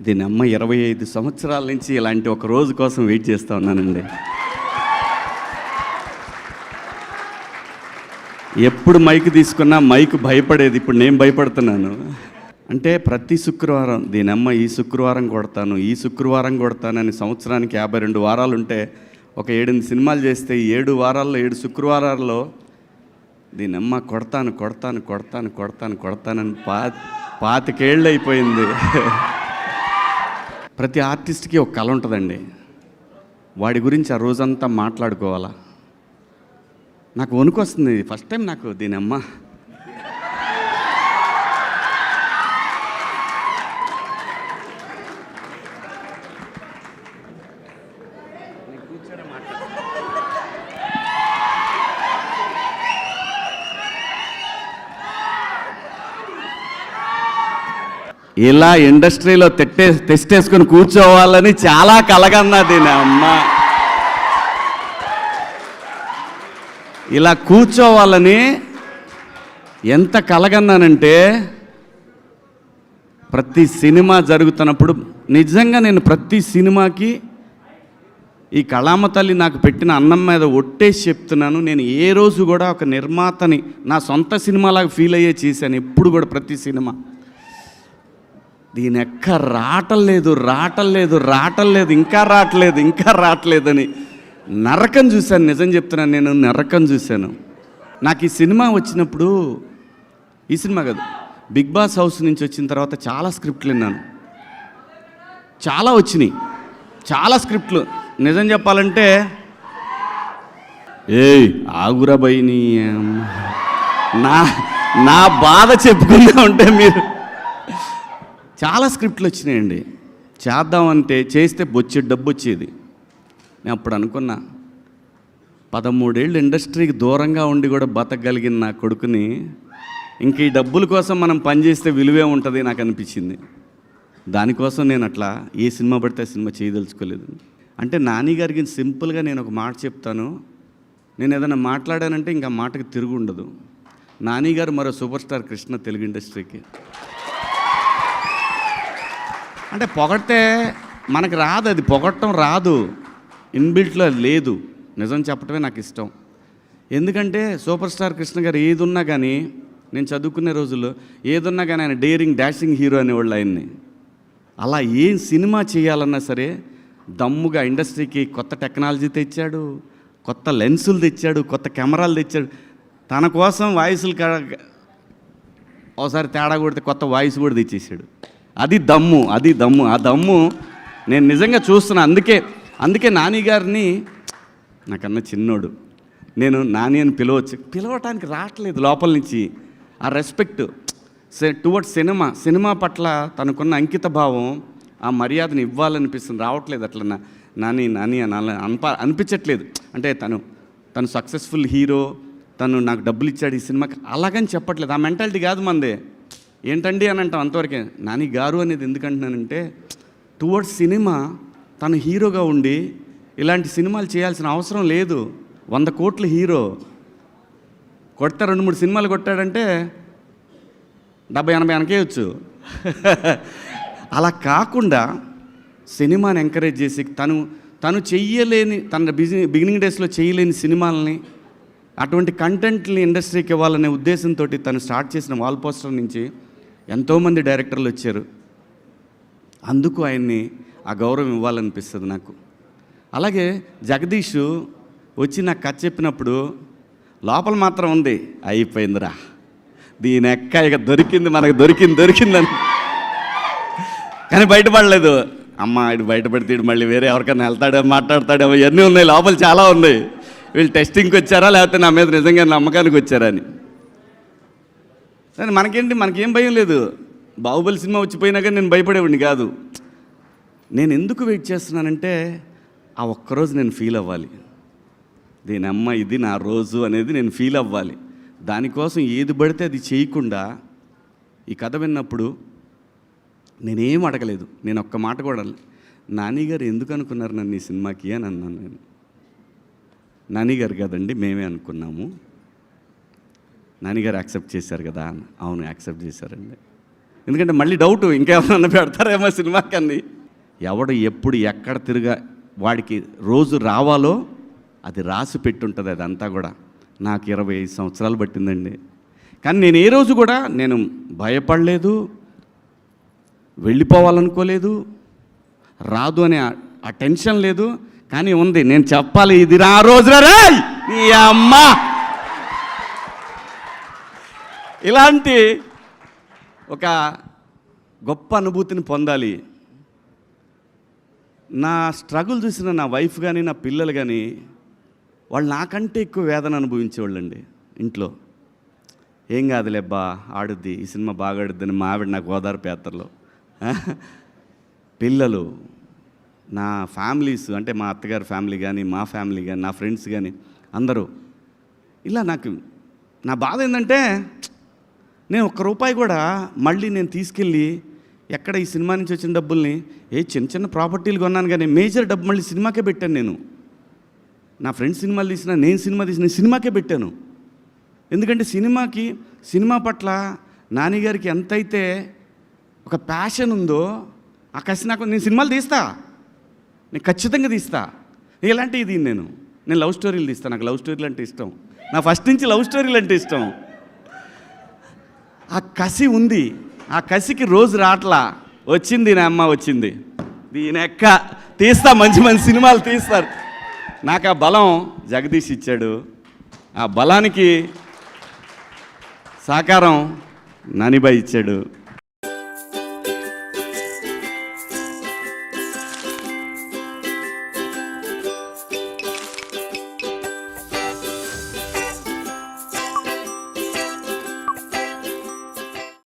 దీని అమ్మ 25 సంవత్సరాల నుంచి ఇలాంటి ఒక రోజు కోసం వెయిట్ చేస్తూ ఉన్నానండి. ఎప్పుడు మైక్ తీసుకున్నా మైక్ భయపడేది, ఇప్పుడు నేను భయపడుతున్నాను. అంటే ప్రతి శుక్రవారం దీనమ్మ ఈ శుక్రవారం కొడతాను, ఈ శుక్రవారం కొడతానని సంవత్సరానికి 52 వారాలు ఉంటే ఒక 7 సినిమాలు చేస్తే 7 వారాల్లో 7 శుక్రవారాల్లో దీనమ్మ కొడతాను కొడతాను కొడతాను కొడతాను కొడతానని 25 ఏళ్ళు అయిపోయింది. ప్రతి ఆర్టిస్ట్కి ఒక కళ ఉంటుందండి, వాడి గురించి ఆ రోజంతా మాట్లాడుకోవాలా. నాకు వణుకు వస్తుంది ఫస్ట్ టైం నాకు దీనమ్మ. ఇలా ఇండస్ట్రీలో తెస్టేసుకొని కూర్చోవాలని చాలా కలగన్నా దీనమ్మ. ఇలా కూర్చోవాలని ఎంత కలగన్నానంటే, ప్రతి సినిమా జరుగుతున్నప్పుడు నిజంగా నేను ప్రతి సినిమాకి ఈ కళామ తల్లి నాకు పెట్టిన అన్నం మీద ఒట్టేసి చెప్తున్నాను, నేను ఏ రోజు కూడా ఒక నిర్మాతని నా సొంత సినిమాలాగా ఫీల్ అయ్యే చేశాను ఎప్పుడు కూడా. ప్రతి సినిమా దీని ఎక్క రావట్లేదు ఇంకా రావట్లేదని నరకం చూశాను. నిజం చెప్తున్నాను, నేను నరకం చూశాను. నాకు ఈ సినిమా వచ్చినప్పుడు, ఈ సినిమా కాదు, బిగ్ బాస్ హౌస్ నుంచి వచ్చిన తర్వాత చాలా స్క్రిప్ట్లు విన్నాను, చాలా వచ్చినాయి, చాలా స్క్రిప్ట్లు. నిజం చెప్పాలంటే ఆగురా బైని నా బాధ చెప్పుకుందా ఉంటే మీరు, చాలా స్క్రిప్ట్లు వచ్చినాయండి. చేద్దామంటే చేస్తే బొచ్చేది డబ్బు వచ్చేది. నేను అప్పుడు అనుకున్నా, 13 ఏళ్ళు ఇండస్ట్రీకి దూరంగా ఉండి కూడా బతకగలిగిన నా కొడుకుని ఇంక ఈ డబ్బుల కోసం మనం పనిచేస్తే విలువే ఉంటుంది నాకు అనిపించింది. దానికోసం నేను అట్లా ఏ సినిమా పడితే సినిమా చేయదలుచుకోలేదు. అంటే నాని గారికి సింపుల్గా నేను ఒక మాట చెప్తాను, నేను ఏదైనా మాట్లాడానంటే ఇంకా మాటకి తిరుగు ఉండదు. నాని గారు మరో సూపర్ స్టార్ కృష్ణ తెలుగు ఇండస్ట్రీకి. అంటే పొగడితే మనకు రాదు, అది పొగడటం రాదు, ఇన్బిల్ట్లో లేదు. నిజం చెప్పడమే నాకు ఇష్టం. ఎందుకంటే సూపర్ స్టార్ కృష్ణ గారు ఏదున్నా కానీ, నేను చదువుకునే రోజుల్లో ఏదున్నా కానీ ఆయన డేరింగ్ డాషింగ్ హీరో అనేవాళ్ళు ఆయన్ని. అలా ఏం సినిమా చేయాలన్నా సరే దమ్ముగా ఇండస్ట్రీకి కొత్త టెక్నాలజీ తెచ్చాడు, కొత్త లెన్సులు తెచ్చాడు, కొత్త కెమెరాలు తెచ్చాడు. తన కోసం వాయిస్లు ఒకసారి తేడా కొడితే కొత్త వాయిస్ కూడా తెచ్చేసాడు. అది దమ్ము. ఆ దమ్ము నేను నిజంగా చూస్తున్నా. అందుకే నాని గారిని, నాకన్నా చిన్నోడు, నేను నాని అని పిలవటానికి రావట్లేదు లోపల నుంచి. ఆ రెస్పెక్ట్ టువర్డ్స్ సినిమా పట్ల తనకున్న అంకిత భావం, ఆ మర్యాదను ఇవ్వాలనిపిస్తుంది, రావట్లేదు. అట్లా నాని అని అనిపించట్లేదు. అంటే తను సక్సెస్ఫుల్ హీరో, తను నాకు డబ్బులు ఇచ్చాడు ఈ సినిమాకి, అలాగని చెప్పట్లేదు. ఆ మెంటాలిటీ కాదు మందే. ఏంటండి అని అంటాం అంతవరకే. నాని గారు అనేది ఎందుకంటున్నానంటే, టువర్డ్స్ సినిమా తను హీరోగా ఉండి ఇలాంటి సినిమాలు చేయాల్సిన అవసరం లేదు. 100 కోట్ల హీరో కొడితే 2-3 సినిమాలు కొట్టాడంటే 70-80 వెనకేయచ్చు. అలా కాకుండా సినిమాని ఎంకరేజ్ చేసి తను చెయ్యలేని, తన బిగినింగ్ డేస్లో చేయలేని సినిమాలని, అటువంటి కంటెంట్ని ఇండస్ట్రీకి ఇవ్వాలనే ఉద్దేశంతో తను స్టార్ట్ చేసిన వాల్ పోస్టర్ నుంచి ఎంతోమంది డైరెక్టర్లు వచ్చారు. అందుకు ఆయన్ని ఆ గౌరవం ఇవ్వాలనిపిస్తుంది నాకు. అలాగే జగదీష్ వచ్చి నాకు కథ చెప్పినప్పుడు లోపల మాత్రం ఉంది, అయిపోయిందిరా దీని ఎక్క ఇక మనకు దొరికిందని. కానీ బయటపడలేదు. అమ్మ ఇటు బయటపడితే మళ్ళీ వేరే ఎవరికైనా వెళ్తాడో మాట్లాడతాడేమో, ఇవన్నీ ఉన్నాయి లోపల, చాలా ఉన్నాయి. వీళ్ళు టెస్టింగ్కి వచ్చారా లేకపోతే నా మీద నిజంగా నమ్మకానికి వచ్చారా అని. సరే మనకేం భయం లేదు. బాహుబలి సినిమా వచ్చిపోయినా కానీ నేను భయపడేవాడిని కాదు. నేను ఎందుకు వెయిట్ చేస్తున్నానంటే, ఆ ఒక్కరోజు నేను ఫీల్ అవ్వాలి, దీనమ్మ ఇది నా రోజు అనేది నేను ఫీల్ అవ్వాలి. దానికోసం ఏది పడితే అది చేయకుండా ఈ కథ విన్నప్పుడు నేనేం అడగలేదు. నేను ఒక్క మాట కూడా, నాని గారు ఎందుకు అనుకున్నారు నన్ను ఈ సినిమాకి అని అన్నాను. నేను నాని గారు కదండి మేమే అనుకున్నాము, నాని గారు యాక్సెప్ట్ చేశారు కదా. అవును యాక్సెప్ట్ చేశారండి. ఎందుకంటే మళ్ళీ డౌట్ ఇంకేమన్నా పెడతారేమో సినిమాకి అని. ఎవడు ఎప్పుడు ఎక్కడ తిరిగా వాడికి రోజు రావాలో అది రాసి పెట్టుంటుంది. అదంతా కూడా నాకు 25 సంవత్సరాలు పట్టిందండి. కానీ నేను ఏ రోజు కూడా నేను భయపడలేదు, వెళ్ళిపోవాలనుకోలేదు, రాదు అనే ఆ టెన్షన్ లేదు. కానీ ఉంది, నేను చెప్పాలి, ఇది నా రోజు రే నీ అమ్మ. ఇలాంటి ఒక గొప్ప అనుభూతిని పొందాలి. నా స్ట్రగుల్ చూసిన నా వైఫ్ కానీ నా పిల్లలు కానీ వాళ్ళు నాకంటే ఎక్కువ వేదన అనుభవించేవాళ్ళండి. ఇంట్లో ఏం కాదులేబ్బా ఆడుద్ది, ఈ సినిమా బాగా ఆడుద్దని మా ఆవిడ నాకు ఓదార్పు యాత్రలో. పిల్లలు, నా ఫ్యామిలీస్, అంటే మా అత్తగారి ఫ్యామిలీ కానీ మా ఫ్యామిలీ కానీ నా ఫ్రెండ్స్ కానీ అందరూ ఇలా. నాకు నా బాధ ఏంటంటే నేను ₹1 కూడా మళ్ళీ నేను తీసుకెళ్ళి ఎక్కడ ఈ సినిమా నుంచి వచ్చిన డబ్బుల్ని చిన్న చిన్న ప్రాపర్టీలు కొన్నాను, కానీ మేజర్ డబ్బు మళ్ళీ సినిమాకే పెట్టాను. నేను నా ఫ్రెండ్స్ సినిమాలు తీసినా, నేను సినిమా తీసిన సినిమాకే పెట్టాను. ఎందుకంటే సినిమా పట్ల నాన్నగారికి ఎంతైతే ఒక ప్యాషన్ ఉందో ఆ కసి నాకు. నేను సినిమాలు తీస్తా, నేను ఖచ్చితంగా తీస్తా. ఇలాంటివి నేను లవ్ స్టోరీలు తీస్తాను. నాకు లవ్ స్టోరీలు అంటే ఇష్టం. నా ఫస్ట్ నుంచి లవ్ స్టోరీలు అంటే ఇష్టం. ఆ కసి ఉంది. ఆ కసికి రోజు రాట్లా. వచ్చింది నా అమ్మ, వచ్చింది దీని ఎక్క తీస్తా, మంచి మంచి సినిమాలు తీస్తారు. నాకు ఆ బలం జగదీష్ ఇచ్చాడు. ఆ బలానికి సాకారం నానిబాయ్ ఇచ్చాడు.